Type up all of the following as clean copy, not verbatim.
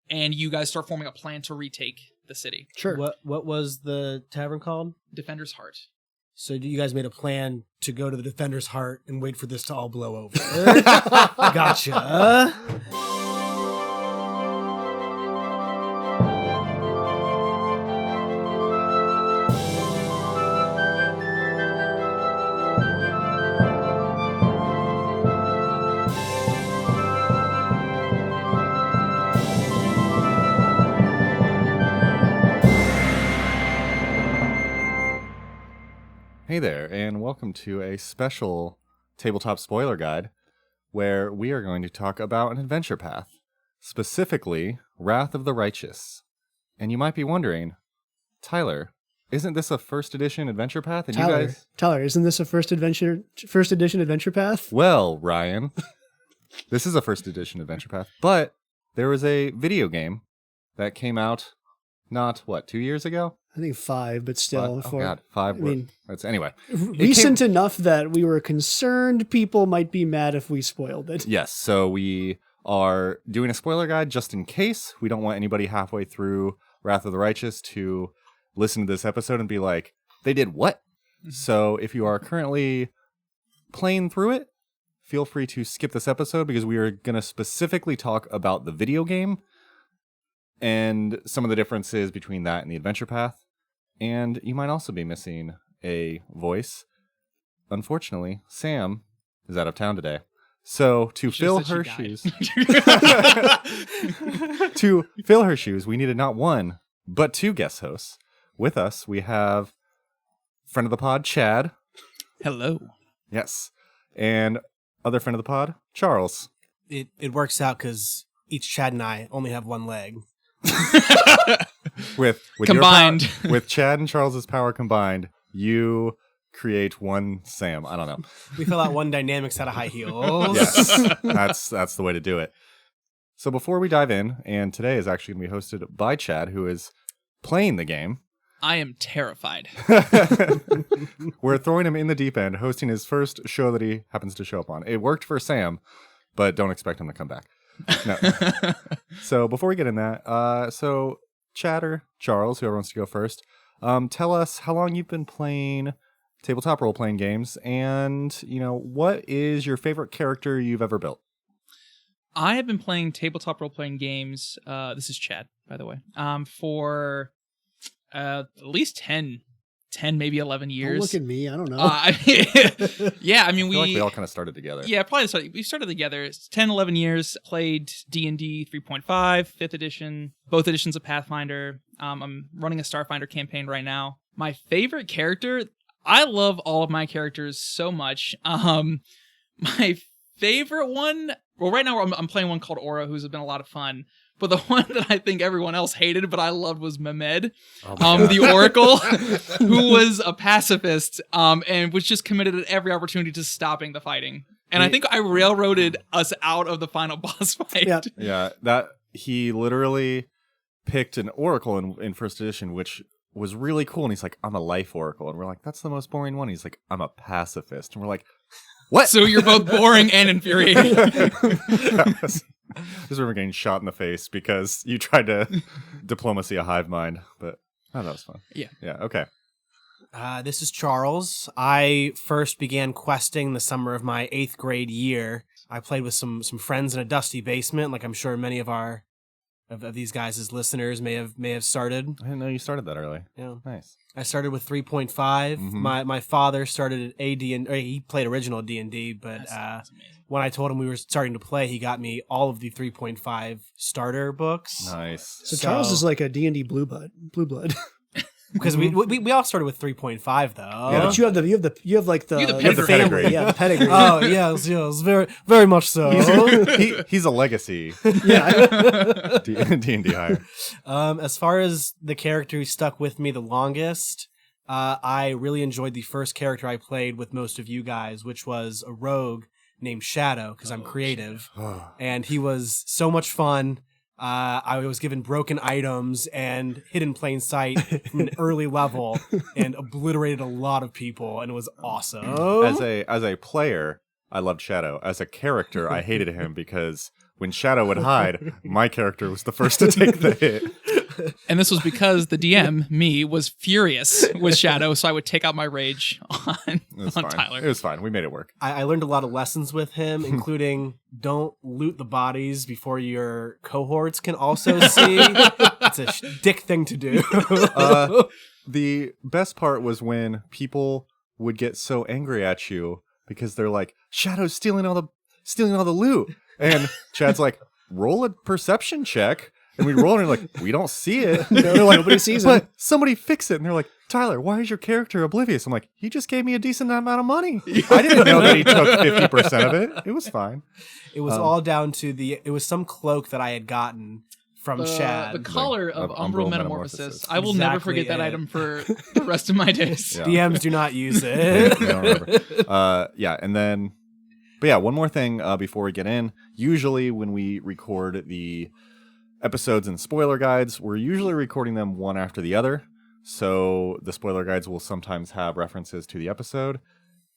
and you guys start forming a plan to retake the city. Sure. What was the tavern called? Defender's Heart. So you guys made a plan to go to the Defender's Heart and wait for this to all blow over. Gotcha. Hey there, and welcome to a special Tabletop Spoiler Guide, where we are going to talk about an adventure path, specifically Wrath of the Righteous. And you might be wondering, Tyler, isn't this a first edition adventure path? And Tyler, isn't this a first edition adventure path? Well, Ryan, this is a first edition adventure path, but there was a video game that came out not, 2 years ago? I think 5, but still. Oh God, 5. That's anyway. Recent enough that we were concerned people might be mad if we spoiled it. Yes, so we are doing a spoiler guide just in case. We don't want anybody halfway through Wrath of the Righteous to listen to this episode and be like, they did what? So if you are currently playing through it, feel free to skip this episode because we are going to specifically talk about the video game and some of the differences between that and the adventure path. And you might also be missing a voice. Unfortunately, Sam is out of town today. So to fill her shoes, we needed not one, but 2 guest hosts. With us, we have friend of the pod, Chad. Hello. Yes. And other friend of the pod, Charles. It works out because each Chad and I only have one leg. with combined, your power, with Chad and Charles's power combined, you create one Sam. I don't know. We fill out one dynamic set of high heels. Yes, that's the way to do it. So before we dive in, and today is actually going to be hosted by Chad, who is playing the game. I am terrified. We're throwing him in the deep end, hosting his first show that he happens to show up on. It worked for Sam, but don't expect him to come back. No. So before we get in that, so Chad or Charles, whoever wants to go first, tell us how long you've been playing tabletop role-playing games, and what is your favorite character you've ever built? I have been playing tabletop role-playing games. This is Chad, by the way. For at least 10, maybe 11 years. Don't look at me. I don't know. Yeah, I feel like we all kind of started together. Yeah, we started together. It's 10, 11 years. Played D&D 3.5, 5th edition, both editions of Pathfinder. I'm running a Starfinder campaign right now. My favorite character, I love all of my characters so much. My favorite one, well, right now I'm playing one called Aura, who's been a lot of fun. But the one that I think everyone else hated, but I loved, was Mehmed, the Oracle, who was a pacifist and was just committed at every opportunity to stopping the fighting. And I think I railroaded us out of the final boss fight. Yeah, that he literally picked an Oracle in first edition, which was really cool. And he's like, I'm a life Oracle. And we're like, that's the most boring one. He's like, I'm a pacifist. And we're like, what? So you're both boring and infuriating. I just remember getting shot in the face because you tried to diplomacy a hive mind, but that was fun. Yeah. Yeah, okay. This is Charles. I first began questing the summer of my 8th grade year. I played with some friends in a dusty basement, like I'm sure many of these guys' listeners may have started. I didn't know you started that early. Yeah. Nice. I started with 3.5. Mm-hmm. My father started at he played original D&D, but that's when I told him we were starting to play, he got me all of the 3.5 starter books. Nice. So Charles is like a D&D blue blood. Because we all started with 3.5 though. Yeah, but you have the pedigree. Yeah, the pedigree. Oh yes, very very much so. He's a legacy. Yeah. D&D hire. As far as the character who stuck with me the longest, I really enjoyed the first character I played with most of you guys, which was a rogue named Shadow, because I'm creative, and he was so much fun. I was given broken items and hid in plain sight from an early level and obliterated a lot of people, and it was awesome. As a player, I loved Shadow. As a character, I hated him because when Shadow would hide, my character was the first to take the hit. And this was because the DM, me, was furious with Shadow, so I would take out my rage on Tyler. It was fine. We made it work. I learned a lot of lessons with him, including don't loot the bodies before your cohorts can also see. It's a dick thing to do. The best part was when people would get so angry at you because they're like, Shadow's stealing all the loot. And Chad's like, roll a perception check. And we roll and we're like, we don't see it. They're like, nobody sees it. But somebody fix it. And they're like, Tyler, why is your character oblivious? I'm like, he just gave me a decent amount of money. I didn't know that he took 50% of it. It was fine. It was all down to it was some cloak that I had gotten from Shad. The collar of Umbral Metamorphosis. I will never Exactly forget that item for the rest of my days. Yeah. DMs do not use it. I don't remember. And then, but yeah, one more thing before we get in. Usually when we record the episodes and spoiler guides, we're usually recording them one after the other. So the spoiler guides will sometimes have references to the episode.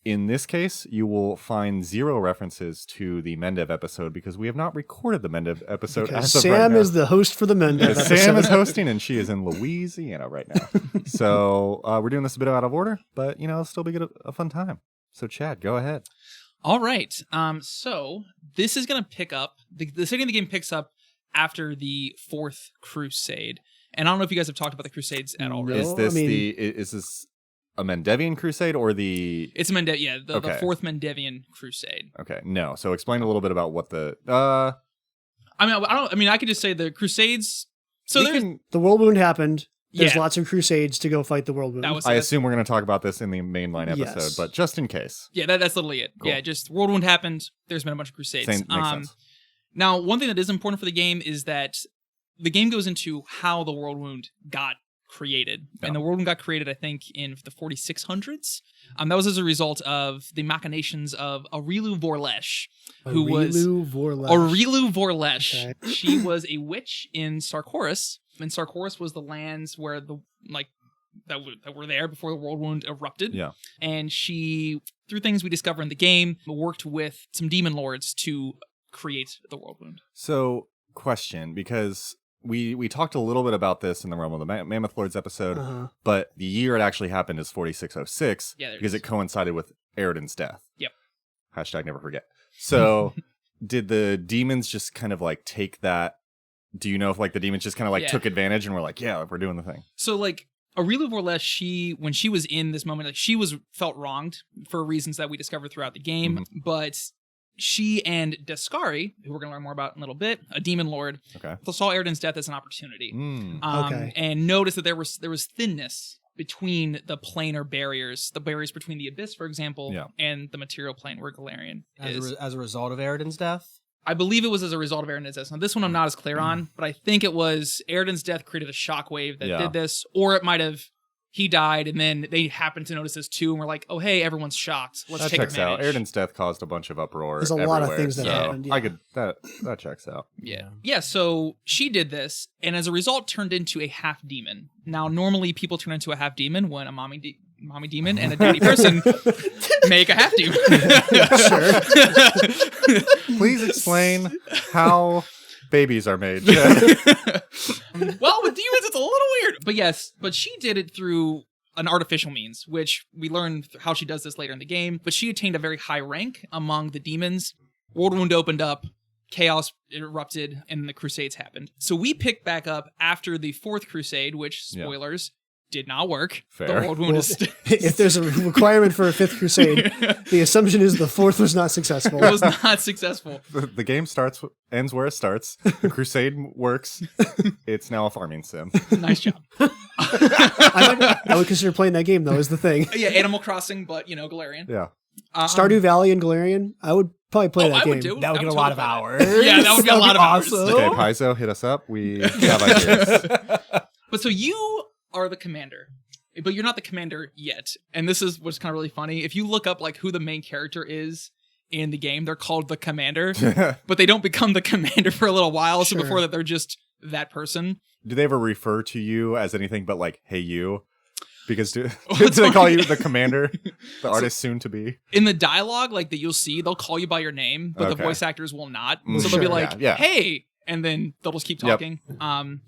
In this case, you will find 0 references to the Mendev episode because we have not recorded the Mendev episode. As of Sam right now. is the host for the Mendev episode. Sam is hosting, and she is in Louisiana right now. So we're doing this a bit out of order, but it'll still be a fun time. So Chad, go ahead. All right. So this is going to pick up, the second the game picks up after the 4th Crusade. And I don't know if you guys have talked about the Crusades at all. Really. Is this is this a Mendevian crusade or the... It's a the 4th Mendevian crusade. Okay, no. So explain a little bit about what the... I could just say the crusades... So there's... The Worldwound happened. There's lots of crusades to go fight the Worldwound. I assume we're going to talk about this in the mainline episode, Yes. but just in case. Yeah, that's literally it. Cool. Yeah, just Worldwound happened. There's been a bunch of crusades. Makes sense. Now, one thing that is important for the game is that the game goes into how the Worldwound got created. Yeah. And the Worldwound got created, I think, in the 4600s. That was as a result of the machinations of Aurilu Vorlesh, who was... Aurilu Vorlesh. Okay. She was a witch in Sarkoris. And Sarkoris was the lands where that were there before the Worldwound erupted. Yeah. And she, through things we discover in the game, worked with some demon lords to create the Worldwound. So, question, because we talked a little bit about this in the Realm of the Mammoth Lords episode, but the year it actually happened is 4606 because it coincided with Eridan's death. Yep. # never forget. So, did the demons just kind of take that? Do you know if the demons just kind of took advantage and were like, yeah, we're doing the thing? So Aurilu Vorlesh, when she was in this moment, she felt wronged for reasons that we discovered throughout the game, but she and Descari, who we're going to learn more about in a little bit, a demon lord, saw Eridan's death as an opportunity. And noticed that there was thinness between the planar barriers, the barriers between the Abyss, for example, and the material plane where Galarian is. As a result of Eridan's death? I believe it was as a result of Eridan's death. Now, this one I'm not as clear on, but I think it was Eridan's death created a shockwave that did this, or it might have he died, and then they happened to notice this too, and we're like, oh, hey, everyone's shocked. Let's take advantage. That checks out. Eridan's death caused a bunch of uproar. There's a lot of things that happened. Yeah. That checks out. Yeah, so she did this, and as a result turned into a half demon. Now, normally people turn into a half demon when a mommy demon and a daddy person make a half demon. Sure. Please explain how babies are made. Well, with demons, it's a little weird. But she did it through an artificial means, which we learn how she does this later in the game. But she attained a very high rank among the demons. Worldwound opened up, chaos erupted, and the Crusades happened. So we picked back up after the 4th Crusade, which, spoilers, did not work. Fair. The Worldwound is if there's a requirement for a 5th Crusade, the assumption is the 4th was not successful. It was not successul. The game ends where it starts. The Crusade works. It's now a farming sim. Nice job. I would consider playing that game, though, is the thing. Yeah, Animal Crossing, but, Galarian. Yeah. Stardew Valley and Galarian, I would probably play that game. That would get a lot of hours. Yeah, that would get a lot of hours. Okay, Paizo, hit us up. We have ideas. But so you are the commander, but you're not the commander yet. And this is what's kind of really funny. If you look up who the main character is in the game, they're called the commander, but they don't become the commander for a little while. So before that, they're just that person. Do they ever refer to you as anything but hey, you? Because do they call you the commander, the artist soon to be? In the dialogue, like that you'll see, they'll call you by your name, but the voice actors will not. So they'll be like, "Hey," and then they'll just keep talking.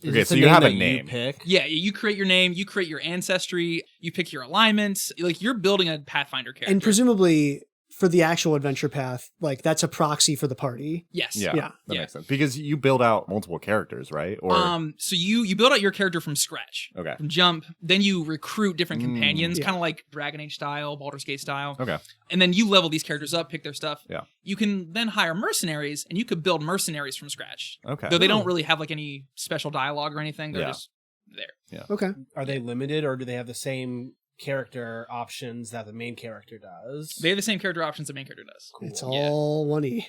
Okay, so you have a name. You pick? Yeah, you create your name, you create your ancestry, you pick your alignments. Like you're building a Pathfinder character, And presumably for the actual adventure path, like that's a proxy for the party. yes, Yeah. That makes sense. Because you build out multiple characters, right? Or So you build out your character from scratch. Okay. From jump. Then you recruit different companions, kind of like Dragon Age style, Baldur's Gate style. Okay. And then you level these characters up, pick their stuff. Yeah. You can then hire mercenaries, and you could build mercenaries from scratch. Okay. Though they don't really have like any special dialogue or anything. They're just there. Okay. Are they limited, or do they have the same character options that the main character does? They have the same character options the main character does. Cool. It's all 1E.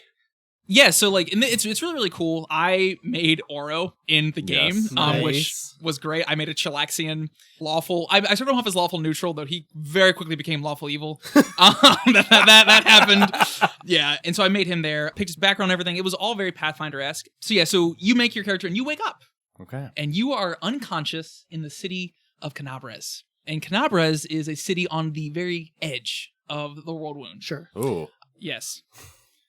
Yeah, so like it's really, really cool. I made Oro in the game, Yes. which was great. I made a Chilaxian lawful. I started him off as lawful neutral, though he very quickly became lawful evil. That happened. Yeah, and so I made him there, picked his background and everything. It was all very Pathfinder-esque. So yeah, so you make your character and you wake up. Okay. And you are unconscious in the city of Canabres. And Canabres is a city on the very edge of the Worldwound. Sure. Ooh. Yes.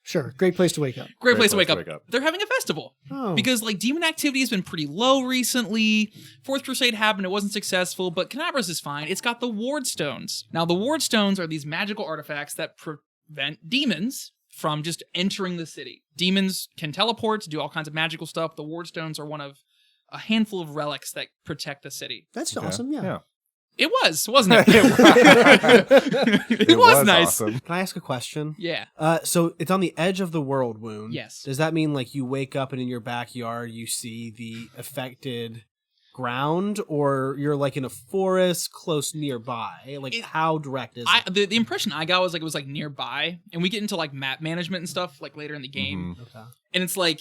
Sure. Great place to wake up. Great place to wake up. They're having a festival. Oh. Because like demon activity has been pretty low recently. Fourth Crusade happened, it wasn't successful, but Canabres is fine. It's got the Ward Stones. Now the Ward Stones are these magical artifacts that prevent demons from just entering the city. Demons can teleport, do all kinds of magical stuff. The Ward Stones are one of a handful of relics that protect the city. That's awesome. Yeah. It was, wasn't it? It was nice. Awesome. Can I ask a question? Yeah. So it's on the edge of the Worldwound. Yes. Does that mean like you wake up and in your backyard you see the affected ground, or you're like in a forest close nearby? Like how direct is it? The impression I got was like it was like nearby, and we get into like map management and stuff like later in the game, Okay. and it's like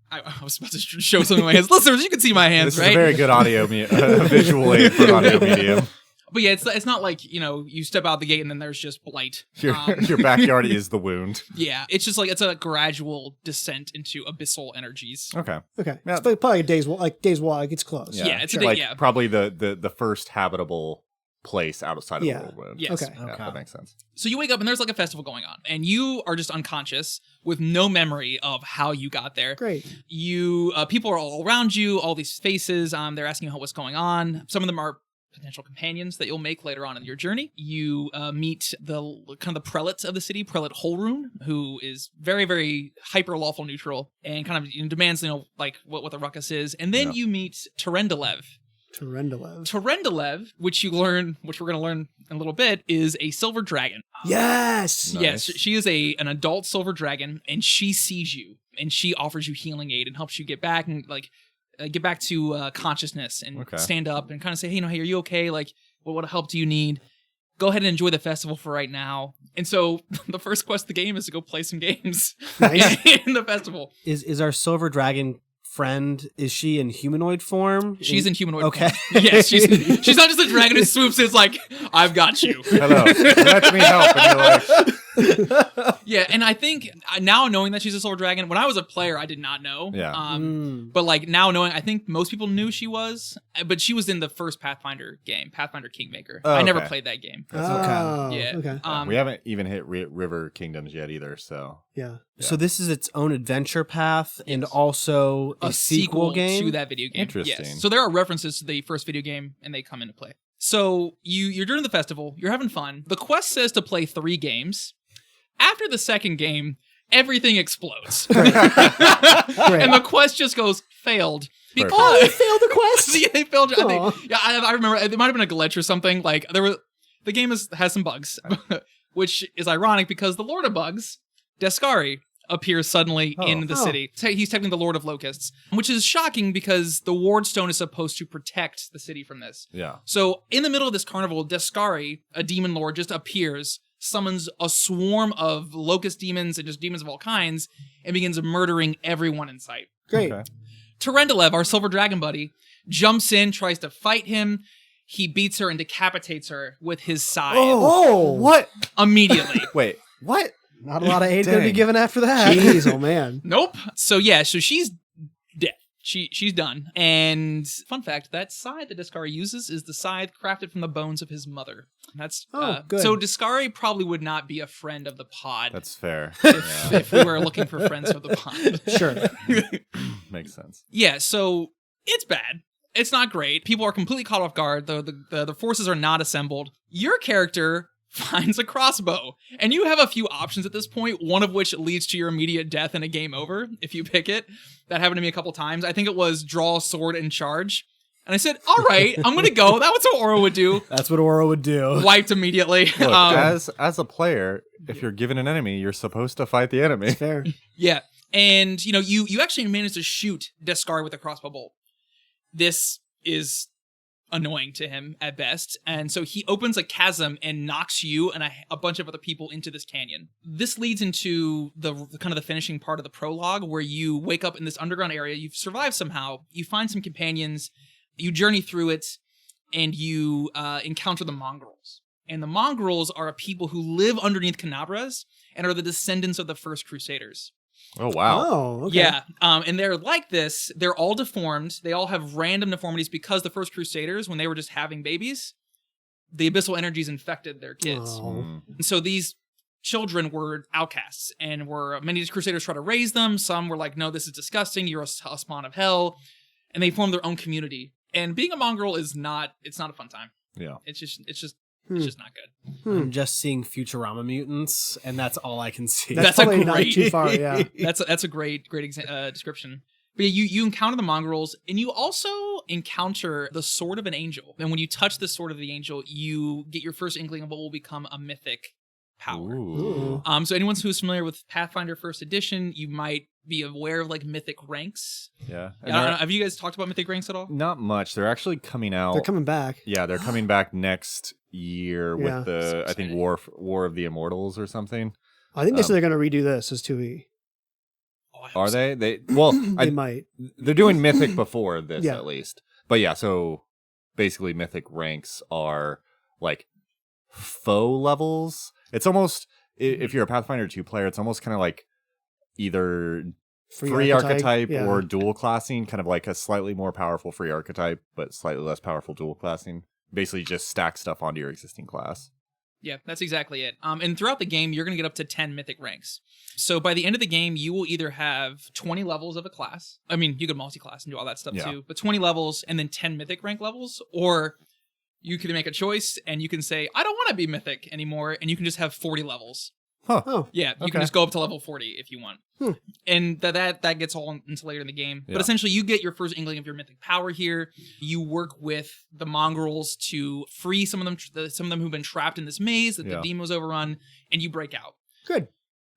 I was about to show something in my hands. Listeners, you can see my hands, This right? is a very good audio visual aid for an audio medium. But yeah, it's not like, you step out the gate and then there's just blight. Your backyard is the wound. Yeah, it's just like it's a gradual descent into abyssal energies. Okay. Okay. Yeah. It's probably a day's walk. It's close. Yeah, it's a like day, probably the first habitable place outside of Yeah. the Worldwound. Yes. Okay. Yeah, that makes sense. So you wake up and there's like a festival going on, and you are just unconscious with no memory of how you got there. Great. You people are all around you, all these faces. They're asking you what's going on. Some of them are potential companions that you'll make later on in your journey. You meet the kind of the prelate of the city, Prelate Holrune, who is very, very hyper lawful neutral and kind of demands like what the ruckus is. And then you meet Terendelev. Terendelev, which we're going to learn in a little bit, is a silver dragon. Yes. Nice. Yes, she is an adult silver dragon, and she sees you, and she offers you healing aid and helps you get back and get back to consciousness and stand up and kind of say, hey, are you okay? Like, what help do you need? Go ahead and enjoy the festival for right now. And so the first quest of the game is to go play some games in the festival. Is our silver dragon friend, is she in humanoid form? She's in humanoid form. Okay. Yes, she's not just a dragon who swoops. It's like, I've got you. Hello. Let me help. And you're like, Yeah, and I think now knowing that she's a silver dragon, when I was a player, I did not know. Yeah. But like now knowing, I think most people knew she was, but she was in the first Pathfinder game, Pathfinder Kingmaker. Oh, I never okay. played that game. Oh, Yeah. Okay. we haven't even hit River Kingdoms yet either, so. Yeah. So this is its own adventure path and also a sequel game to that video game. Interesting. Yes. So there are references to the first video game, and they come into play. So you're during the festival, you're having fun. The quest says to play 3 games. After the second game, everything explodes. And the quest just goes, failed. Because they failed the quest? Yeah, they failed. I think, I remember it might have been a glitch or something. Like the game has some bugs, which is ironic because the Lord of Bugs, Descari, appears suddenly in the city. He's technically the Lord of Locusts, which is shocking because the Ward Stone is supposed to protect the city from this. Yeah. So in the middle of this carnival, Descari, a demon lord, just appears, summons a swarm of locust demons and just demons of all kinds, and begins murdering everyone in sight. Great. Okay. Terendelev, our silver dragon buddy, jumps in, tries to fight him. He beats her and decapitates her with his scythe. Oh, What? Immediately. Wait, what? Not a lot of aid going to be given after that. Jeez, oh man. Nope. So she's dead. She's done. And fun fact, that scythe that Discari uses is the scythe crafted from the bones of his mother. That's good. So Discari probably would not be a friend of the pod That's fair. if we were looking for friends of the pod. Sure. Makes sense. Yeah, so it's bad. It's not great. People are completely caught off guard. The forces are not assembled. Your character finds a crossbow, and you have a few options at this point, one of which leads to your immediate death and a game over if you pick it. That happened to me a couple times. I think it was draw a sword and charge. And I said, all right, I'm going to go. That was what Aura would do. That's what Aura would do. Wiped immediately. Look, as a player, if you're given an enemy, you're supposed to fight the enemy. Fair. Yeah. And, you actually managed to shoot Deskar with a crossbow bolt. This is annoying to him at best. And so he opens a chasm and knocks you and a bunch of other people into this canyon. This leads into the kind of the finishing part of the prologue, where you wake up in this underground area. You've survived somehow. You find some companions. You journey through it, and you encounter the mongrels. And the mongrels are a people who live underneath Canabras and are the descendants of the first Crusaders. Oh, wow. Oh, okay. Yeah, and they're like this. They're all deformed. They all have random deformities because the first Crusaders, when they were just having babies, the abyssal energies infected their kids. Oh. And so these children were outcasts, and many of these Crusaders tried to raise them. Some were like, no, this is disgusting. You're a spawn of hell. And they formed their own community. And being a mongrel it's not a fun time. Yeah. It's just not good. I'm just seeing Futurama mutants, and that's all I can see. That's probably a not great too far, yeah. That's a great description. But yeah, you encounter the mongrels, and you also encounter the sword of an angel. And when you touch the sword of the angel, you get your first inkling of what will become a mythic power. Ooh. So anyone who's familiar with Pathfinder First Edition, you might be aware of like mythic ranks. Yeah. I don't know, have you guys talked about mythic ranks at all? Not much. They're actually coming out. They're coming back. Yeah, they're coming back next year Yeah. with the, I think, War of the Immortals or something. I think they said they're going to redo this as 2E. Oh, I hope Are so. they? Well, They might. they're doing Mythic before this, Yeah. at least. But yeah, so basically Mythic ranks are like faux levels. It's almost, if you're a Pathfinder 2 player, it's almost kind of like either free archetype yeah. or dual classing, kind of like a slightly more powerful free archetype, but slightly less powerful dual classing. Basically just stack stuff onto your existing class. Yeah, that's exactly it. And throughout the game, you're going to get up to 10 mythic ranks. So by the end of the game, you will either have 20 levels of a class. I mean, you could multi-class and do all that stuff too, but 20 levels and then 10 mythic rank levels. Or you can make a choice and you can say, I don't want to be mythic anymore, and you can just have 40 levels. Huh. Oh, Yeah, you can Okay. just go up to level 40 if you want. Hmm. And that gets all into later in the game. Yeah. But essentially, you get your first inkling of your mythic power here. You work with the mongrels to free some of them who've been trapped in this maze that the demon was overrun, and you break out. good.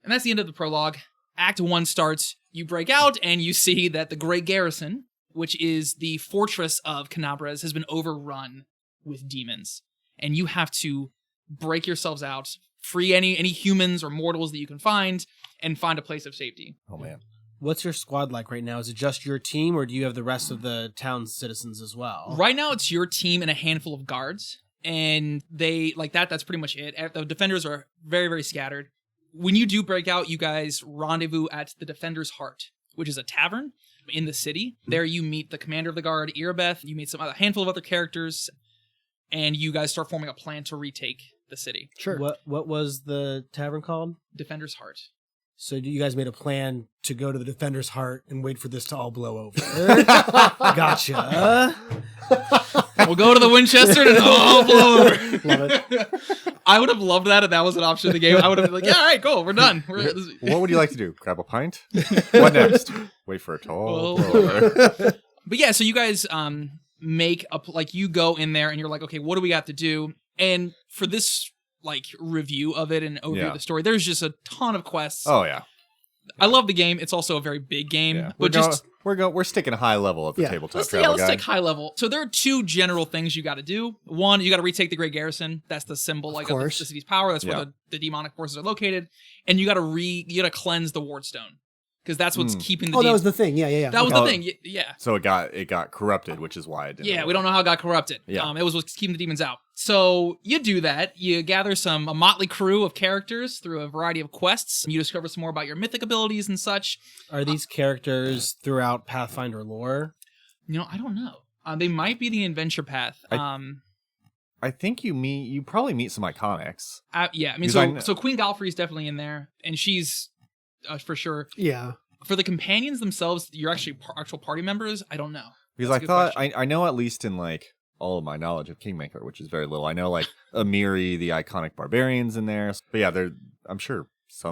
And that's the end of the prologue. Act 1 starts, you break out, and you see that the Great Garrison, which is the fortress of Canabras, has been overrun with demons. And you have to break yourselves out, free any humans or mortals that you can find, and find a place of safety. Oh, man. What's your squad like right now? Is it just your team, or do you have the rest of the town's citizens as well? Right now, it's your team and a handful of guards, and they, like that's pretty much it. The defenders are very, very scattered. When you do break out, you guys rendezvous at the Defender's Heart, which is a tavern in the city. There you meet the commander of the guard, Irabeth. You meet a handful of other characters, and you guys start forming a plan to retake the city. Sure. What was the tavern called? Defender's Heart. So you guys made a plan to go to the Defender's Heart and wait for this to all blow over. Gotcha. We'll go to the Winchester and all blow over. Love it. I would have loved that if that was an option in the game. I would have been like, yeah, all right, cool, we're done. What would you like to do? Grab a pint? What next? Wait for it to all blow over. But yeah, so you guys make up, like, you go in there and you're like, okay, what do we got to do? And for this like review of it and overview of the story, there's just a ton of quests. Oh, yeah. I love the game. It's also a very big game. Yeah. But We're sticking high level at the tabletop let's travel take guide. high level. So there are two general things you got to do. One, you got to retake the Great Garrison. That's the symbol of the city's power. That's where the demonic forces are located. And you got to cleanse the Wardstone. because that's what's keeping the Oh, that demon. was the thing. Yeah. That was Okay. the thing. Yeah. So it got corrupted, which is why it didn't. Yeah, work. we don't know how it got corrupted. Yeah. It was what's keeping the demons out. So you do that. You gather a motley crew of characters through a variety of quests. You discover some more about your mythic abilities and such. Are these characters throughout Pathfinder lore? I don't know. They might be the adventure path. I think you probably meet some iconics. Yeah, I mean, so Queen Galfrey is definitely in there, and she's for sure. Yeah. For the companions themselves, you're actually actual party members. I don't know. Because That's a I good thought question. I know, at least in like all of my knowledge of Kingmaker, which is very little. I know like Amiri, the iconic barbarians in there. But yeah, I'm sure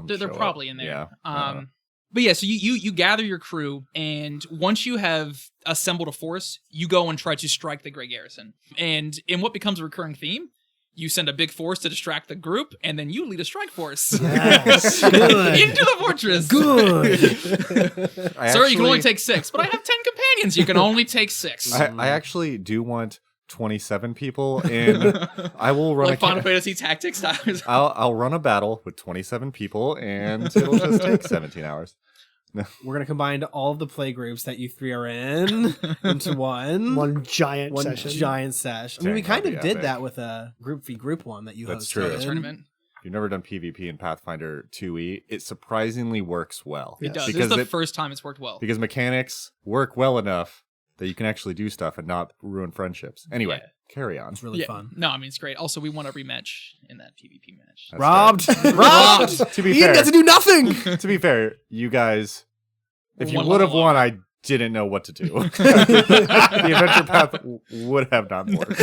They're show probably up. in there. Yeah. But yeah, so you gather your crew, and once you have assembled a force, you go and try to strike the Grey Garrison. And in what becomes a recurring theme, you send a big force to distract the group, and then you lead a strike force Yes. Good. into the fortress. Good. Sir, you can only take 6, but I have 10 companions. You can only take 6. I actually do want 27 people, and I will run Like Final Fantasy Tactics style. I'll run a battle with 27 people, and it'll just take 17 hours. We're going to combine all of the play groups that you 3 are in into one. One giant One session. giant sesh. I mean, we Dang, kind that'd of be did epic. that with a group v group one that you That's hosted. true. Tournament. If you've never done PvP in Pathfinder 2e, it surprisingly works well. It does. Because This is the first time it's worked well. Because mechanics work well enough that you can actually do stuff and not ruin friendships. Anyway, carry on. It's really Yeah. fun. No, I mean, it's great. Also, we won a rematch in that PvP match. That's Robbed! fair. Robbed! To be Ian fair, got to do nothing! to be fair, you guys, if you One would have level won, I didn't know what to do. The adventure path would have not worked.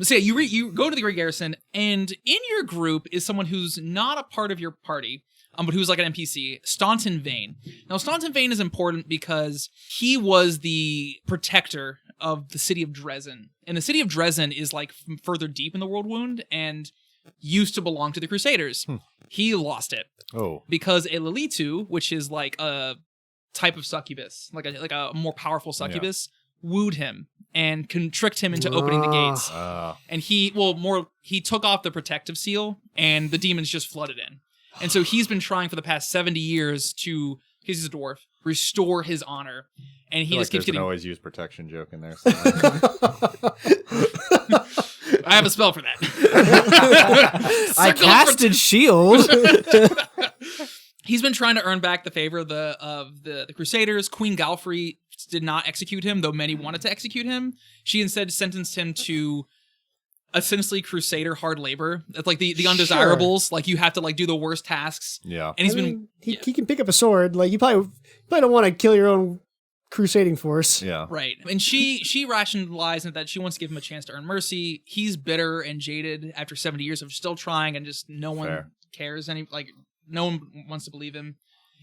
So yeah, you go to the Grey Garrison, and in your group is someone who's not a part of your party, but who's like an NPC, Staunton Vane. Now, Staunton Vane is important because he was the protector of the city of Dresden. And the city of Dresden is like further deep in the Worldwound and used to belong to the Crusaders. He lost it Oh, because a Lilitu, which is like a type of succubus, like a more powerful succubus, wooed him and tricked him into opening the gates. And he took off the protective seal, and the demons just flooded in. And so he's been trying for the past 70 years to, because he's a dwarf, restore his honor. And he just keeps there's an getting. always use protection joke in there. somewhere. I have a spell for that. I Circle of casted shield. He's been trying to earn back the favor of the Crusaders. Queen Galfrey did not execute him, though many wanted to execute him. She instead sentenced him to essentially Crusader hard labor. It's like the undesirables. Like you have to like do the worst tasks. Yeah. And he's I been mean, he can pick up a sword. Like you probably don't want to kill your own crusading force. Yeah. right. And she rationalized that she wants to give him a chance to earn mercy. He's bitter and jaded after 70 years of still trying, and just no one Fair. cares no one wants to believe him.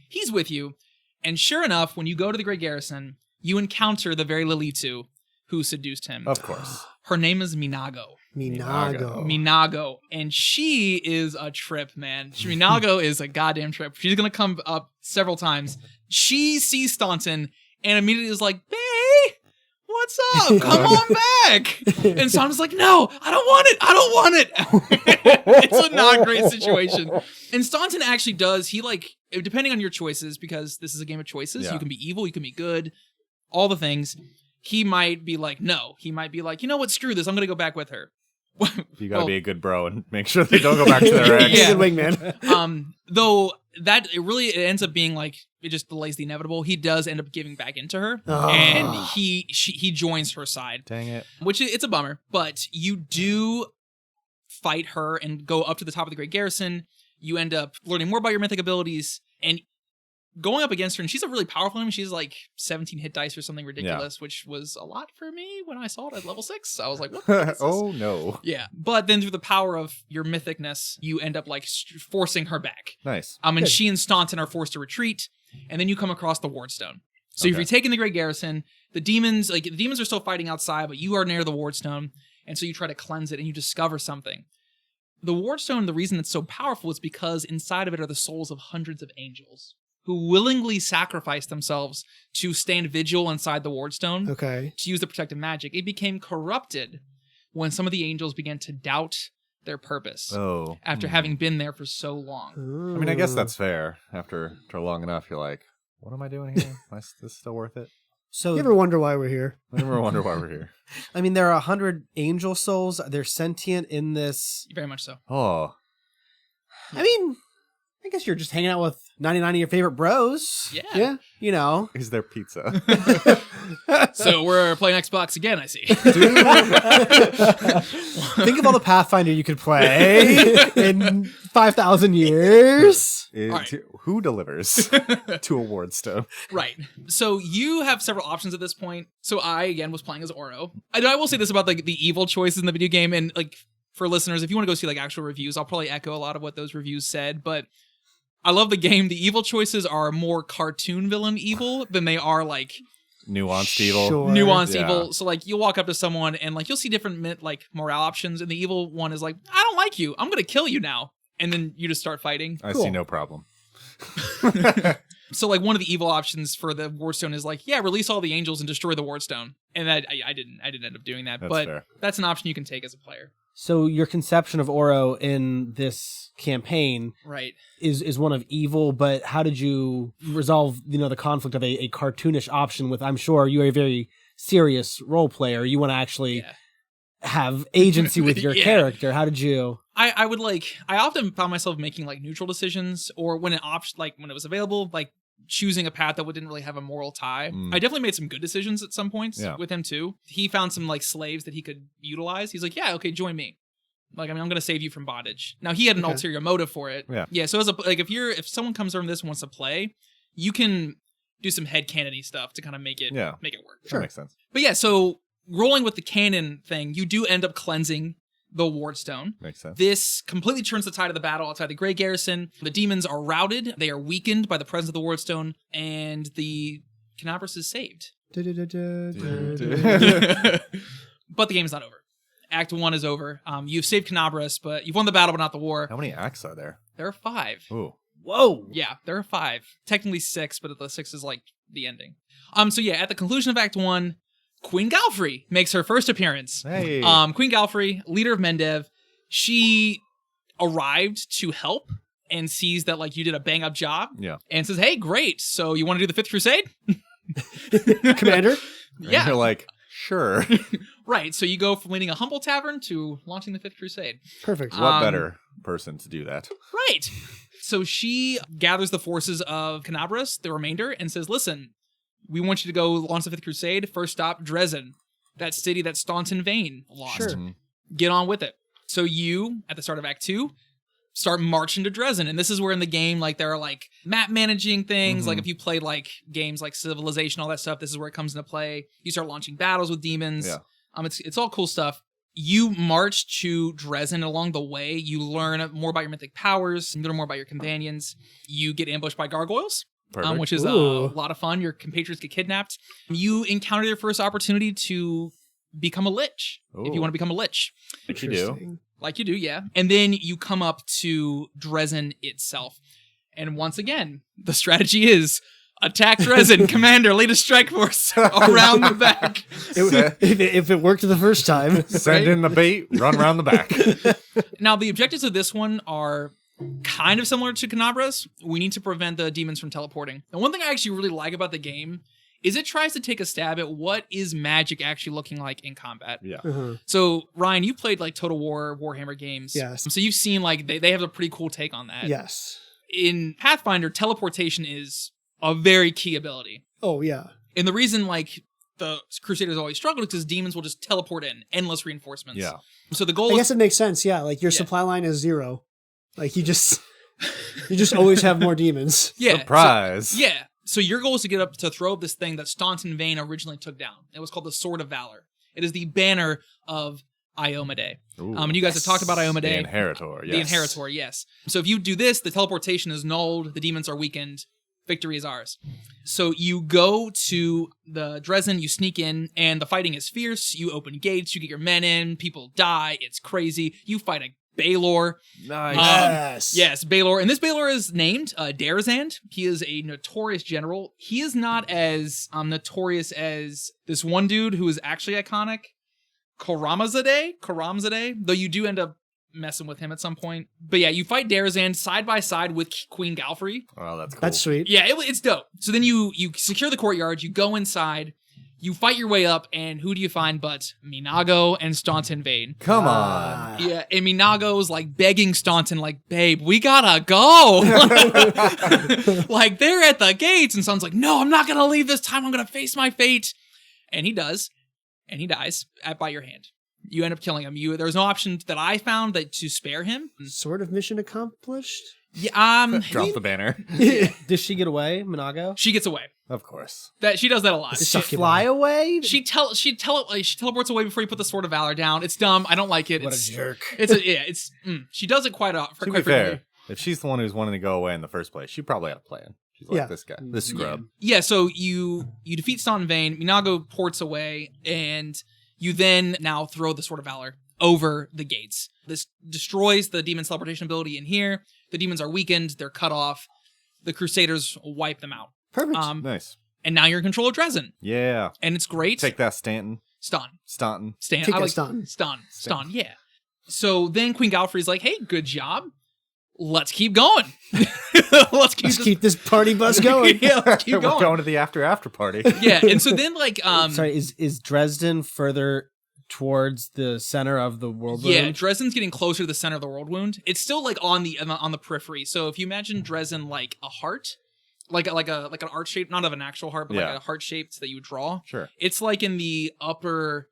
He's with you. And sure enough, when you go to the Grey Garrison, you encounter the very Lilitu who seduced him. Of course. Her name is Minago. Minago. Minago. And she is a trip, man. Minago is a goddamn trip. She's going to come up several times. She sees Staunton and immediately is like, "Bae, what's up? Come on back." And Staunton's like, "No, I don't want it. I don't want it." It's a not great situation. And Staunton actually does. He depending on your choices, because this is a game of choices. Yeah. You can be evil. You can be good. All the things. He might be like, no. He might be like, you know what? Screw this. I'm going to go back with her. You gotta be a good bro and make sure they don't go back to their ex. Yeah. Good wingman. Though that it ends up being like, it just delays the inevitable. He does end up giving back into her, and he joins her side, Dang it. which it's a bummer. But you do fight her and go up to the top of the Great Garrison. You end up learning more about your mythic abilities and going up against her. And she's a really powerful enemy. She's like 17 hit dice or something ridiculous, which was a lot for me when I saw it at level 6. I was like, what the heck is this? Oh no. Yeah. But then through the power of your mythicness, you end up like forcing her back. Nice. And Good. she and Staunton are forced to retreat, and then you come across the Wardstone. So if Okay. you're taking the Great Garrison, the demons are still fighting outside, but you are near the Wardstone, and so you try to cleanse it, and you discover something. The Wardstone, the reason it's so powerful is because inside of it are the souls of hundreds of angels who willingly sacrifice themselves to stand vigil inside the Wardstone Okay. to use the protective magic. It became corrupted when some of the angels began to doubt their purpose Oh. after having been there for so long. I mean, I guess that's fair. After long enough, you're like, what am I doing here? Is this still worth it? So You ever wonder why we're here? I never wonder why we're here. I mean, there are 100 angel souls. They're sentient in this. Very much so. Oh. I mean, I guess you're just hanging out with 99 of your favorite bros. Yeah. Yeah. You know. Is there pizza? So we're playing Xbox again, I see. Think of all the Pathfinder you could play in 5,000 years. right. Who delivers to a Wardstone? Right. So you have several options at this point. So I, again, was playing as Oro. I will say this about the evil choices in the video game, and like for listeners, if you want to go see like actual reviews, I'll probably echo a lot of what those reviews said, but I love the game. The evil choices are more cartoon villain evil than they are like Nuanced evil. Sure. nuanced Yeah. evil. So like you'll walk up to someone and like you'll see different like morale options, and the evil one is like, I don't like you, I'm gonna kill you now, and then you just start fighting. I Cool. see no problem. So like one of the evil options for the Wardstone is like, yeah, release all the angels and destroy the Wardstone, and I didn't end up doing that, That's but fair. that's an option you can take as a player. So your conception of Oro in this campaign Right. is one of evil, but how did you resolve, the conflict of a cartoonish option with, I'm sure you're a very serious role player. You want to actually Yeah. have agency with your Yeah. character. How did you? I would like, I often found myself making like neutral decisions, or when it was available, like choosing a path that didn't really have a moral tie. Mm. I definitely made some good decisions at some points Yeah. with him too. He found some like slaves that he could utilize. He's like, yeah, okay, join me. Like, I mean, I'm going to save you from bondage. Now he had an Okay. ulterior motive for it. Yeah. Yeah. So if someone comes over this and wants to play, you can do some headcanon-y stuff to kind of make it work. That makes sense. But yeah, so rolling with the canon thing, you do end up cleansing the Wardstone. Makes sense. This completely turns the tide of the battle outside the Grey Garrison. The demons are routed, they are weakened by the presence of the Wardstone, and the Canabras is saved. Da, da, da, da, da, da. But the game's not over. Act 1 is over. You've saved Canabras, but you've won the battle, but not the war. How many acts are there? There are 5. Ooh. Whoa. Yeah, there are 5. Technically 6, but the 6 is like the ending. So yeah, at the conclusion of Act 1, Queen Galfrey makes her first appearance. Hey. Queen Galfrey, leader of Mendev, she arrived to help and sees that like you did a bang up job. Yeah. And says, "Hey, great. So you want to do the 5th Crusade?" Commander? And Yeah. you're like, sure. Right. So you go from leading a humble tavern to launching the 5th Crusade. Perfect. What better person to do that? Right. So she gathers the forces of Canabras, the remainder, and says, "Listen, we want you to go launch the 5th Crusade. First stop, Dresden, that city that Staunton Vane lost. Sure. Mhm. Get on with it." So you, at the start of Act 2, start marching to Dresden. And this is where in the game, like, there are, like, map managing things. Mhm. Like, if you played, like, games like Civilization, all that stuff, this is where it comes into play. You start launching battles with demons. Yeah. It's all cool stuff. You march to Dresden. Along the way, you learn more about your mythic powers. You learn more about your companions. You get ambushed by gargoyles. Perfect. Which is a Ooh. lot of fun. Your compatriots get kidnapped. You encounter your first opportunity to become a lich, if Ooh. you want to become a lich. Like you do. Interesting. Like you do, yeah. And then you come up to Dresden itself. And once again, the strategy is attack Dresden, commander, lead a strike force around the back. If it worked the first time. Send in the bait, run around the back. Now, the objectives of this one are kind of similar to Canabras. We need to prevent the demons from teleporting. And one thing I actually really like about the game is it tries to take a stab at what is magic actually looking like in combat. Yeah. Uh-huh. So, Ryan, you played like Total War, Warhammer games. Yes. So you've seen like they have a pretty cool take on that. Yes. In Pathfinder, teleportation is a very key ability. Oh, yeah. And the reason like the Crusaders always struggled is because demons will just teleport in, endless reinforcements. Yeah. So the goal I is guess it makes sense. Yeah. Like your supply line is 0. Like you just always have more demons. yeah, Surprise. Yeah. So your goal is to get up to throw up this thing that Staunton Vane originally took down. It was called the Sword of Valor. It is the banner of Iomade. Ooh. And you guys have talked about The Iomade. Inheritor, yes. The Inheritor, yes. So if you do this, the teleportation is nulled, the demons are weakened, victory is ours. So you go to the Dresden, you sneak in, and the fighting is fierce. You open gates, you get your men in, people die, it's crazy. You fight a Baelor. Nice. Yes. Yes, Baelor. And this Baelor is named Darazand. He is a notorious general. He is not as notorious as this one dude who is actually iconic, Karamzadeh, though you do end up messing with him at some point. But yeah, you fight Darazan side by side with Queen Galfrey. Oh, that's cool. That's sweet. Yeah, it's dope. So then you secure the courtyard, you go inside, you fight your way up, and who do you find but Minago and Staunton Vane? Come on. Yeah, and Minago's like begging Staunton, like, babe, we gotta go. Like, they're at the gates, and Staunton's like, no, I'm not gonna leave this time, I'm gonna face my fate. And he does, and he dies by your hand. You end up killing him. There's no option that I found to spare him. Sort of mission accomplished. Yeah, Drop the banner. Does she get away, Minago? she gets away. Of course. That she does that a lot. Does she Suck it fly away? She teleports away before you put the Sword of Valor down. It's dumb. I don't like it. What It's a jerk. she does it quite To be frequently. fair, if she's the one who's wanting to go away in the first place, she probably had a plan. She's like, Yeah. this guy, this scrub. Yeah, so you defeat Staunton Vane, Minago ports away, and you then now throw the Sword of Valor over the gates. This destroys the demon's teleportation ability in here. The demons are weakened, they're cut off. The Crusaders wipe them out. Perfect. Nice. And now you're in control of Dresden. Yeah. And it's great. Take that, Stanton. Staunton. Staunton. Stan. Take I that, like Staunton. Staunton, yeah. So then Queen Galfrey's like, hey, good job. Let's keep going. Let's keep this party bus going. Yeah, let's keep We're going. going to the after party. Yeah, and so then like Sorry, is Dresden further towards the center of the world? yeah, wound? Dresden's getting closer to the center of the Worldwound. It's still like on the periphery. So if you imagine Dresden like a heart, like an art shape, not of an actual heart, but Yeah. like a heart shaped that you would draw. Sure. It's like in the upper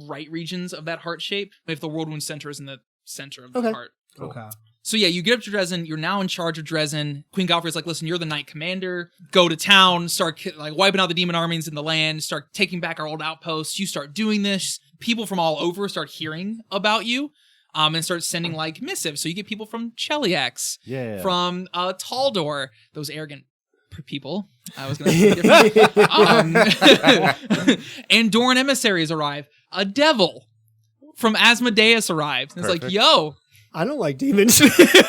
right regions of that heart shape. If the Worldwound center is in the center of the Okay. heart. Cool. Okay. So yeah, you get up to Dresden. You're now in charge of Dresden. Queen Galfrey's like, listen, you're the knight commander. Go to town, start like wiping out the demon armies in the land, start taking back our old outposts. You start doing this. People from all over start hearing about you, and start sending like missives. So you get people from Cheliax, Yeah. from Taldor, those arrogant people. I was going to say different. And Doran emissaries arrive. A devil from Asmodeus arrives. And it's like, Perfect. yo. I don't like demons.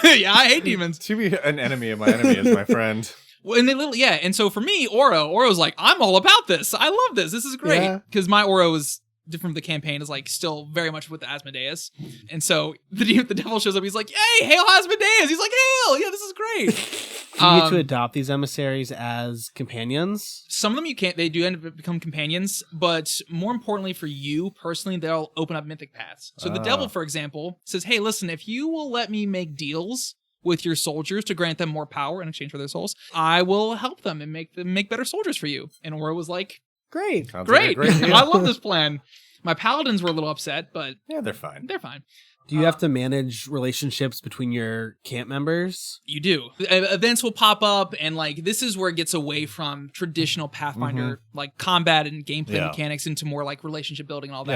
Yeah, I hate demons. To be an enemy of my enemy is my friend. Well, and they literally, yeah. And so for me, Oro's like, I'm all about this. I love this. This is great. Yeah. Because my Oro is different from the campaign, is like still very much with the Asmodeus. And so the devil shows up. He's like, hey, hail Asmodeus. He's like, hail. Yeah, this is great. Do you get to adopt these emissaries as companions? Some of them you can't. They do end up become companions, but more importantly for you personally, they'll open up mythic paths. So the devil, for example, says, hey, listen, if you will let me make deals with your soldiers to grant them more power in exchange for their souls, I will help them and make them make better soldiers for you. And Oro was like, Great. Sounds like a great. deal. I love this plan. My paladins were a little upset, but Yeah, they're fine. they're fine. Do you have to manage relationships between your camp members? You do. Events will pop up, and like this is where it gets away from traditional Pathfinder like combat and gameplay Yeah. mechanics into more like relationship building and all that.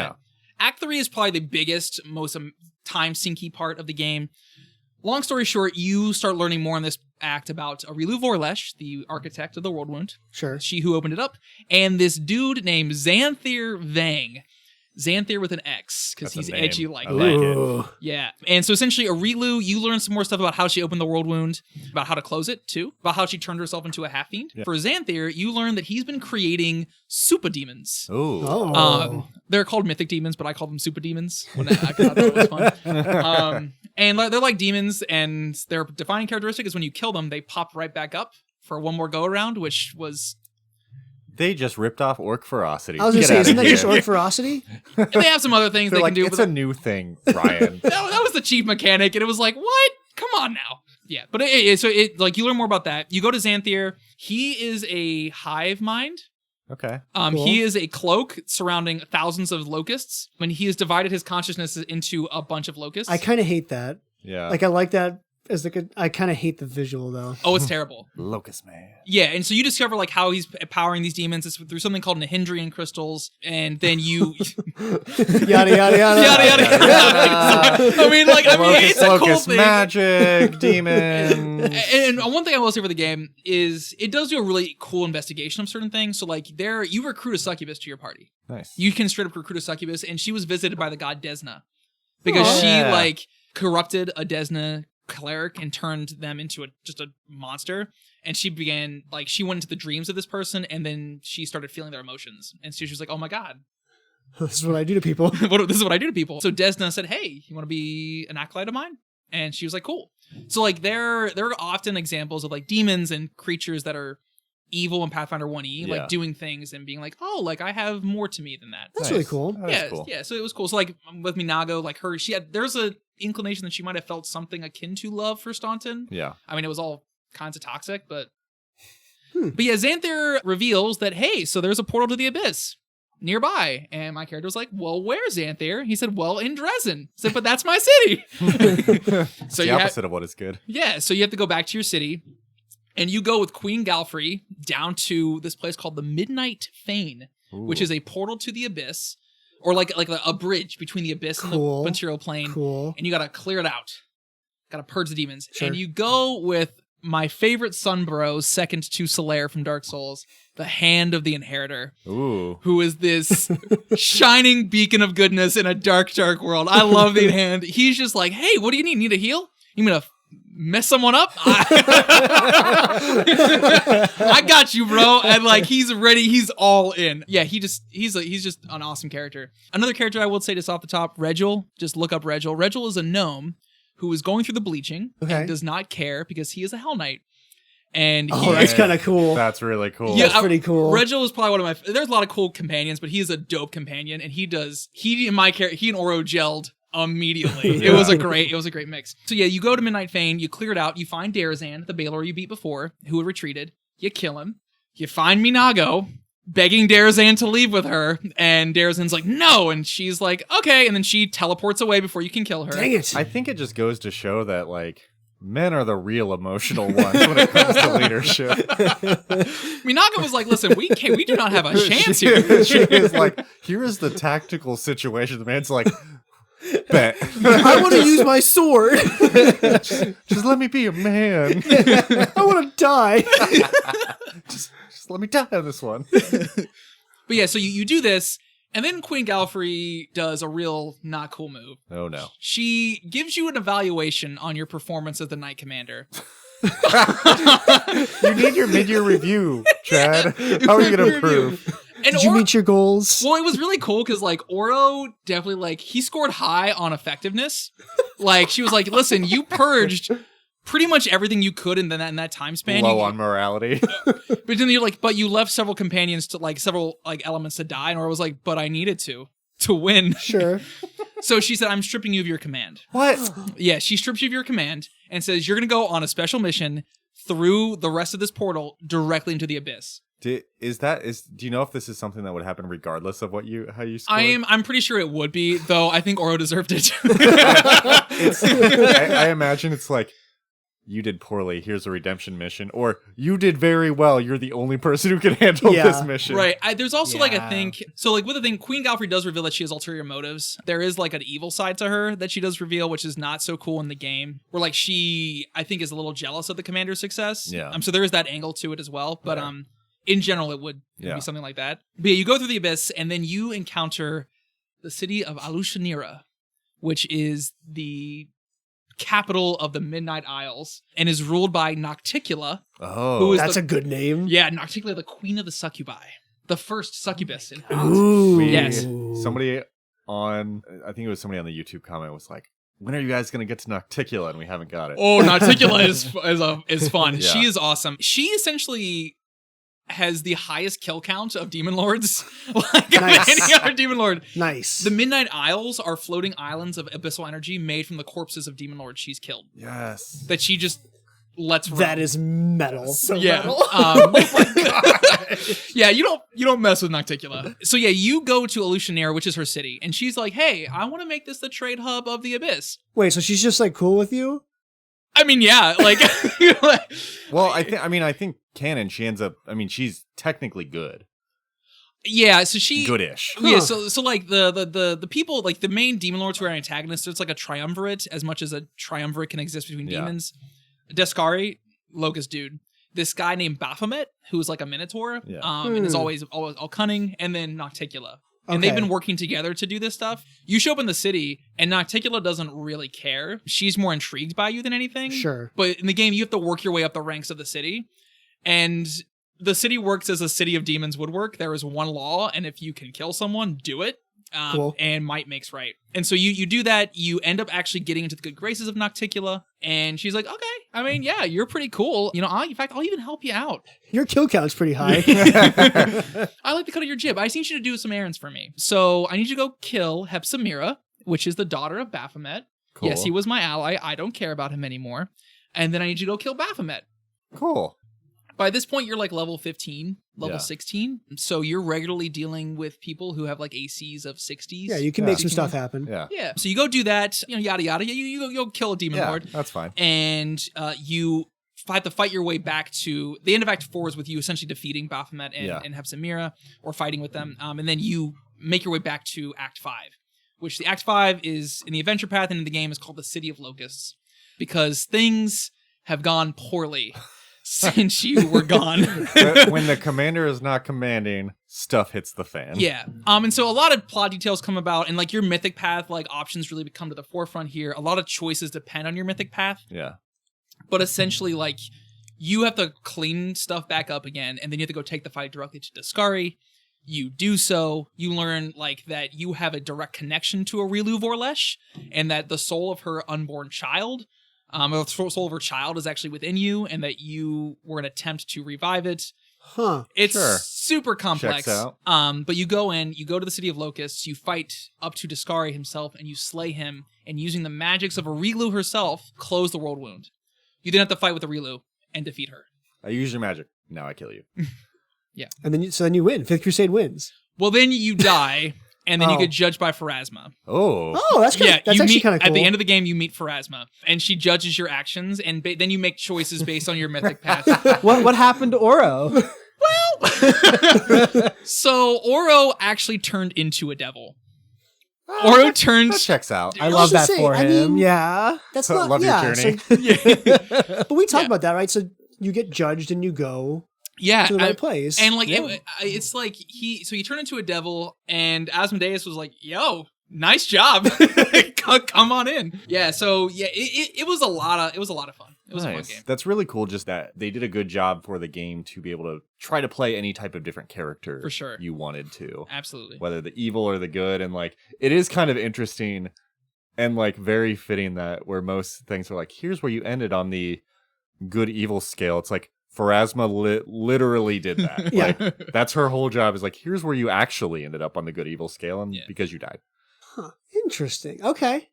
Yeah. Act 3 is probably the biggest, most time sinky part of the game. Long story short, you start learning more in this act about Arilu Vorlesh, the architect of the Worldwound, Sure. she who opened it up, and this dude named Xanthir Vang. Xanthir with an X, because That's he's a name. edgy like I that. like it. Ooh. Yeah. And so essentially, Arilu, you learn some more stuff about how she opened the Worldwound, about how to close it, too, about how she turned herself into a half-fiend. Yeah. For Xanthir, you learn that he's been creating super demons. Ooh. Oh. They're called mythic demons, but I call them super demons. I thought that was fun. And they're like demons, and their defining characteristic is when you kill them, they pop right back up for one more go-around, which was... They just ripped off Orc Ferocity. I was going to Get say, outta isn't that here. just Orc Ferocity? And they have some other things They're they like, can do. it's but a new thing, Ryan. that was the chief mechanic, and it was like, what? Come on now. Yeah, but so like you learn more about that. You go to Xanthir. He is a hive mind. Okay. Cool. He is a cloak surrounding thousands of locusts. When he has divided his consciousness into a bunch of locusts. I kind of hate that. Yeah. Like, I like that as like I kind of hate the visual, though. Oh, it's terrible. Locust Man. Yeah, and so you discover like how he's powering these demons. It's through something called Nahindrian crystals, and then you Yada, yada, yada. yada yada. I mean, it's a cool Locust thing. magic, demons. And one thing I will say for the game is it does do a really cool investigation of certain things. So like you recruit a succubus to your party. Nice. You can straight up recruit a succubus, and she was visited by the god Desna because Oh. she Yeah. like corrupted a Desna cleric and turned them into just a monster. And she began she went into the dreams of this person, and then she started feeling their emotions, and so she was like, "Oh my god." This is what I do to people. This is what I do to people. So Desna said, hey, you want to be an acolyte of mine? And she was like, cool. So like there are often examples of like demons and creatures that are evil in Pathfinder 1E, like doing things and being like, oh, like I have more to me than that. That's really cool. Cool. Yeah. So it was cool. So like with Minago, like there's a inclination that she might have felt something akin to love for Staunton. Yeah. I mean, it was all kinds of toxic, but yeah, Xanther reveals that, hey, so there's a portal to the abyss nearby. And my character was like, well, where's Xanther? He said, well, in Dresden. I said, but that's my city. So the opposite of what is good. Yeah, so you have to go back to your city, and you go with Queen Galfrey down to this place called the Midnight Fane, which is a portal to the abyss, or like a bridge between the abyss and the material plane. Cool. And you gotta clear it out. Gotta purge the demons. Sure. And you go with my favorite Sunbro, second to Solaire from Dark Souls, the Hand of the Inheritor. Ooh. Who is this shining beacon of goodness in a dark, dark world. I love the Hand. He's just like, hey, what do you need? Need a heal? You mean to mess someone up? I got you, bro. And like, he's ready. He's all in. Yeah, he's just an awesome character. Another character I will say just off the top, Regil. Just look up Regil. Regil is a gnome who is going through the bleaching and does not care because he is a Hell Knight. And that's kind of cool. That's really cool. Yeah, that's pretty cool. Regil is probably one of my. There's a lot of cool companions, but he is a dope companion, and he and Oro gelled immediately. It was a great mix. So yeah, you go to Midnight Fane, you clear it out, you find Darazan, the Baelor you beat before, who had retreated. You kill him. You find Minago, begging Darazan to leave with her, and Darazan's like, no, and she's like, okay, and then she teleports away before you can kill her. Dang it. I think it just goes to show that, like, men are the real emotional ones when it comes to leadership. Minago was like, listen, we do not have a chance here. She is like, here is the tactical situation. The man's like, bet. I want to use my sword. Just let me be a man. I want to die. Just let me die on this one. But yeah, so you do this, and then Queen Galfrey does a real not cool move. Oh no. She gives you an evaluation on your performance as the Knight Commander. You need your mid-year review, Chad. How are you going to improve? And Did you meet your goals? Well, it was really cool because like Oro definitely like he scored high on effectiveness. Like she was like, listen, you purged pretty much everything you could in that time span. Low on morality. But then you're like, but you left several companions to like several like elements to die, and Oro was like, but I needed to win. Sure. So she said, I'm stripping you of your command. What? Yeah, she strips you of your command and says you're gonna go on a special mission through the rest of this portal directly into the abyss. Do you know if this is something that would happen regardless of how you scored? I'm pretty sure it would be, though I think Oro deserved it. I imagine it's like, you did poorly, here's a redemption mission, or you did very well, you're the only person who can handle this mission. Right. There's also like a think, so like with the thing, Queen Galfrey does reveal that she has ulterior motives. There is like an evil side to her that she does reveal, which is not so cool in the game, where like she, I think, is a little jealous of the commander's success. Yeah. So there is that angle to it as well, but in general, it would be something like that. But yeah, you go through the abyss, and then you encounter the city of Alushanira, which is the capital of the Midnight Isles, and is ruled by Nocticula. Oh, who is a good name. Yeah, Nocticula, the queen of the succubi. The first succubus in Ooh. Yes. Somebody on the YouTube comment was like, when are you guys going to get to Nocticula? And we haven't got it. Oh, Nocticula is fun. Yeah. She is awesome. She essentially has the highest kill count of demon lords, like any other demon lord. Nice. The Midnight Isles are floating islands of abyssal energy made from the corpses of demon lords she's killed. Yes. That she just lets run. That is metal. So yeah. metal. Oh my God. Yeah, you don't mess with Nocticula. So yeah, you go to Alushanir, which is her city, and she's like, hey, I want to make this the trade hub of the abyss. Wait, so she's just like cool with you? I mean, yeah, like Well, I think canon, she ends up, she's technically good. Yeah, so she Goodish. Yeah, so like the people, like the main demon lords who are antagonists, it's like a triumvirate as much as a triumvirate can exist between demons. Descari, Locust dude. This guy named Baphomet, who is like a minotaur, and is always all cunning, and then Nocticula. And they've been working together to do this stuff. You show up in the city, and Nocticula doesn't really care. She's more intrigued by you than anything. Sure. But in the game, you have to work your way up the ranks of the city. And the city works as a city of demons would work. There is one law, and if you can kill someone, do it. Cool. And might makes right. And so you do that, you end up actually getting into the good graces of Nocticula, and she's like, okay, I mean, yeah, you're pretty cool. You know, in fact, I'll even help you out. Your kill count's pretty high. I like the cut of your jib. I just need you to do some errands for me. So I need you to go kill Hepsamira, which is the daughter of Baphomet. Cool. Yes, he was my ally. I don't care about him anymore. And then I need you to go kill Baphomet. Cool. By this point, you're like level 15, level Yeah. 16. So you're regularly dealing with people who have like ACs of 60s. Yeah, you can make some stuff happen. Yeah. Yeah. So you go do that, you know, yada yada. You go kill a demon Yeah, lord, that's fine. and you have to fight your way back to the end of Act 4 is with you essentially defeating Baphomet and Hepsamira, or fighting with them, and then you make your way back to Act 5, which the Act 5 is in the adventure path and in the game is called the City of Locusts, because things have gone poorly since you were gone. When the commander is not commanding, stuff hits the fan. Yeah. And so a lot of plot details come about, and like your mythic path, like options really come to the forefront here. A lot of choices depend on your mythic path. Yeah. But essentially, like, you have to clean stuff back up again, and then you have to go take the fight directly to Dascari. You do so. You learn, like, that you have a direct connection to Arilu Vorlesh, and that the soul of her unborn child, the soul of her child is actually within you, and that you were an attempt to revive it. Huh. It's Sure. super complex. Checks out. But you go to the City of Locusts, you fight up to Dascari himself, and you slay him, and using the magics of Arilu herself, close the Worldwound. You then have to fight with Arilu and defeat her. I use your magic. Now I kill you. And then you win. Fifth Crusade wins. Well, then you die, and then you Oh. get judged by Pharasma. Oh. Oh, that's Yeah, that's you actually meet kind of cool. at the end of the game. You meet Pharasma, and she judges your actions, and then you make choices based on your mythic path. What happened to Oro? So Oro actually turned into a devil. Oro That turned. checks out. I was love gonna that say, for I him. mean- Yeah. That's I not love your yeah, journey. so- Yeah, but we talked Yeah. about that, right? So you get judged and you go yeah. to the right place. And like Yeah. it's like he turned into a devil, and Asmodeus was like, "Yo, nice job, come on in." Yeah, so yeah, it was a lot of fun. It was a fun game. That's really cool. Just that they did a good job for the game to be able to try to play any type of different character For sure. you wanted to, Absolutely. whether the evil or the good. And like, it is kind of interesting and like very fitting that where most things are like, here's where you ended on the good evil scale. It's like Pharasma literally did that. Yeah. Like, that's her whole job is like, here's where you actually ended up on the good evil scale, and Yeah. because you died. Huh. Interesting. Okay.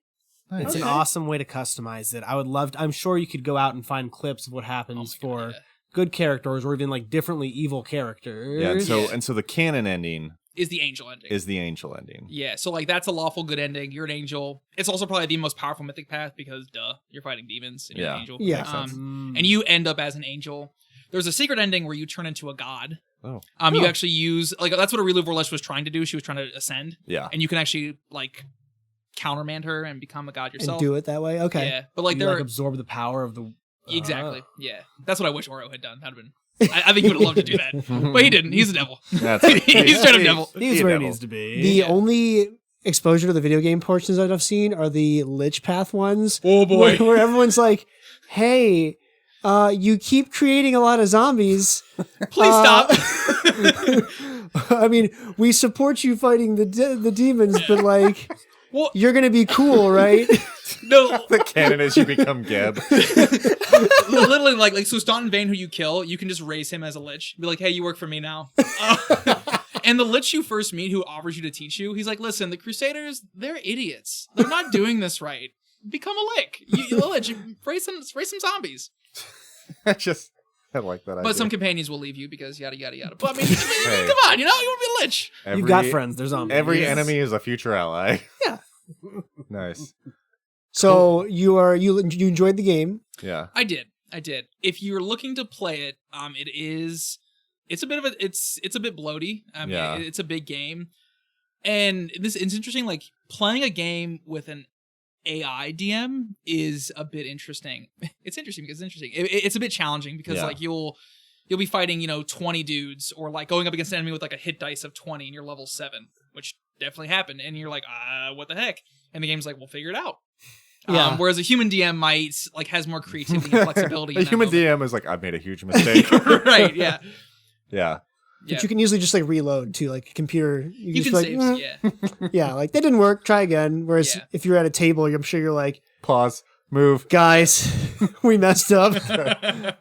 It's Okay. an awesome way to customize it. I'm sure you could go out and find clips of what happens Oh my God, for yeah. good characters or even like differently evil characters. Yeah, and so Yeah. and so the canon ending Is the angel ending. is the angel ending. Yeah, so like that's a lawful good ending. You're an angel. It's also probably the most powerful mythic path because you're fighting demons and you're an Yeah. angel. Yeah. Makes sense. Mm. And you end up as an angel. There's a secret ending where you turn into a god. Oh. You Oh. actually use like that's what Arilu Vorlesh was trying to do. She was trying to ascend, Yeah. and you can actually like countermand her and become a god And yourself. do it that way. Okay. Yeah, but like You there like are absorb the power of the exactly. Yeah, that's what I wish Oro had done. That'd have been. I think he would have loved to do that, but he didn't. He's a devil. That's He's straight up devil. He's a where he devil. needs to be. The Yeah. only exposure to the video game portions that I've seen are the Lich Path ones. Oh Where everyone's like, hey, you keep creating a lot of zombies. Please stop. I mean, we support you fighting the demons, but like, Well, you're going to be cool, right? no, the canon is you become Geb. literally like so Staunton Vane, who you kill, you can just raise him as a lich. Be like, hey, you work for me now. And the lich you first meet, who offers you to teach you, he's like, listen, the Crusaders, they're idiots. They're not doing this right. Become a lich. You a lich. Raise some zombies. I like that idea. But some companions will leave you because yada yada yada. But I mean, Hey. come on, you know, you want to be a lich. You've got friends. There's zombies. Every enemy is a future ally. Yeah. Nice. So you enjoyed the game. Yeah. I did. If you're looking to play it, it's a bit bloaty. I mean, Yeah. it's a big game, and it's interesting. Like playing a game with an AI DM is a bit interesting. It's interesting because it's interesting. It's a bit challenging because Yeah. like you'll be fighting 20 dudes, or like going up against an enemy with like a hit dice of 20 and you're level 7, which definitely happened, and you're like, what the heck? And the game's like, we'll figure it out. Yeah. Whereas a human DM might like has more creativity and flexibility. A in that human moment. DM is like, I've made a huge mistake. Right, yeah. Yeah. But you can usually just like reload too, like computer. You just can be like, save, yeah, like that didn't work. Try again. Whereas Yeah. if you're at a table, I'm sure you're like, Pause. Move. guys, we messed up.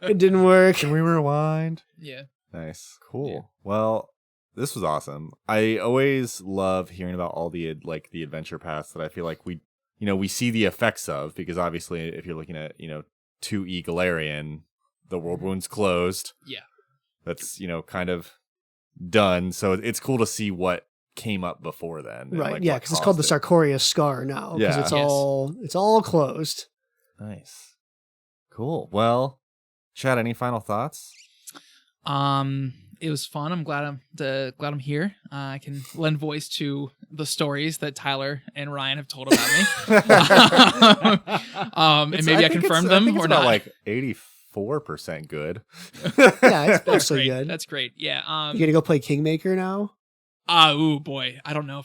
It didn't work. Can we rewind? Yeah. Nice. Cool. Yeah. Well, this was awesome. I always love hearing about all the adventure paths that I feel like we see the effects of, because obviously if you're looking at, 2E Galarian, the Worldwound's closed. Yeah. That's, kind of done. So it's cool to see what came up before then. and, Right. like, Yeah, what because it's called the caused it. Sarkoria Scar now. Because Yeah. it's all closed. Nice. Cool. Well, Chad, any final thoughts? It was fun. I'm glad I'm here. I can lend voice to the stories that Tyler and Ryan have told about me. And maybe I confirmed them or about not. like 84% good. Yeah, it's That's mostly great. good. That's great. Yeah. You gonna go play Kingmaker now? Ooh, boy. I don't know.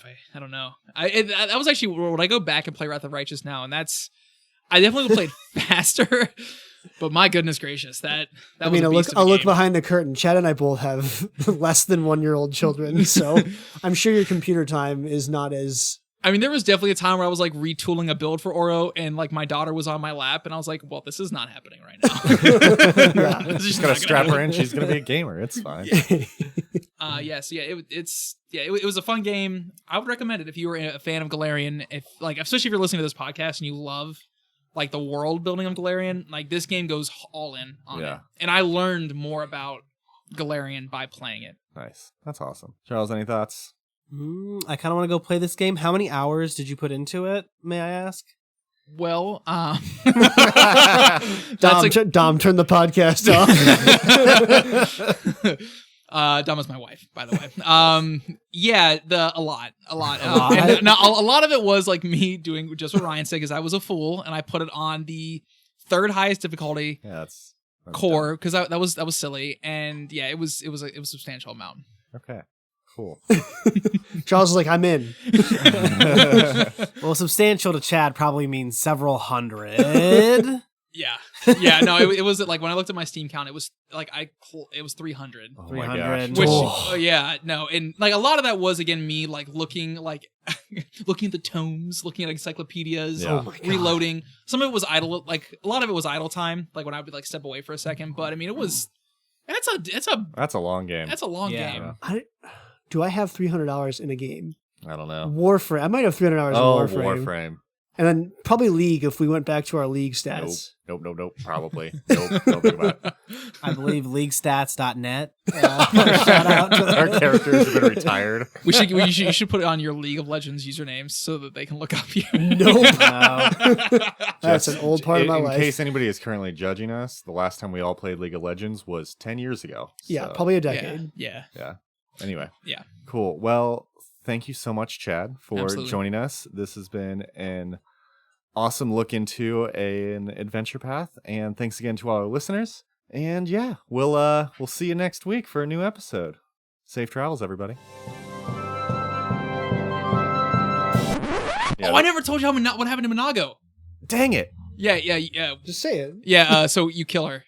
That was actually when I go back and play Wrath of Righteous now, and I definitely would play it faster. But my goodness gracious, that I was mean, a beast of a I'll look game. behind the curtain. Chad and I both have less than 1-year-old children, so I'm sure your computer time is not as. I mean, there was definitely a time where I was like retooling a build for Oro, and like my daughter was on my lap, and I was like, "Well, this is not happening right now." Yeah. This is Just not gotta gonna strap her happen. in. She's gonna be a gamer. It's fine. It was a fun game. I would recommend it if you were a fan of Galarian, especially if you're listening to this podcast and you love like the world building of Galarian. Like this game goes all in on it, and I learned more about Galarian by playing it. Nice. That's awesome. Charles, any thoughts? I kind of want to go play this game. How many hours did you put into it, may I ask? Well, Dom, turn the podcast off. Dom is my wife, by the way. Yeah, a lot. A lot of it was like me doing just what Ryan said, because I was a fool and I put it on the third highest difficulty Yeah, that's core, because that was silly, and yeah, it was a substantial amount. okay. Cool. Charles is like, I'm in. Well, substantial to Chad probably means several hundred. Yeah. No, it was like when I looked at my Steam count, it was like it was 300. Oh my 300. gosh. Which, Oh. yeah, no, and like a lot of that was again me like looking at the tomes, looking at encyclopedias, Yeah. Oh my God. reloading. Some of it was idle, like a lot of it was idle time, like when I would like step away for a second. But I mean, that's That's a long game. a long Yeah. game. Do I have $300 in a game? I don't know. Warframe. I might have $300 in Warframe. Warframe. And then probably League if we went back to our League stats. Nope. Probably. Nope. Don't think about it. I believe leaguestats.net. Shout out to Our characters have been retired. You should put it on your League of Legends usernames so that they can look up you. Nope. No. That's an old part of my in life. In case anybody is currently judging us, the last time we all played League of Legends was 10 years ago. Yeah, So, probably a Yeah, decade. yeah, Yeah. Anyway. yeah. Cool. Well, thank you so much, Chad, for Absolutely. joining us. This has been an awesome look into an adventure path, and thanks again to all our listeners. And yeah, we'll see you next week for a new episode. Safe travels, everybody. Yeah, Oh, I never told you what happened to Minago. dang it. Yeah. Just say it. Yeah. So you kill her.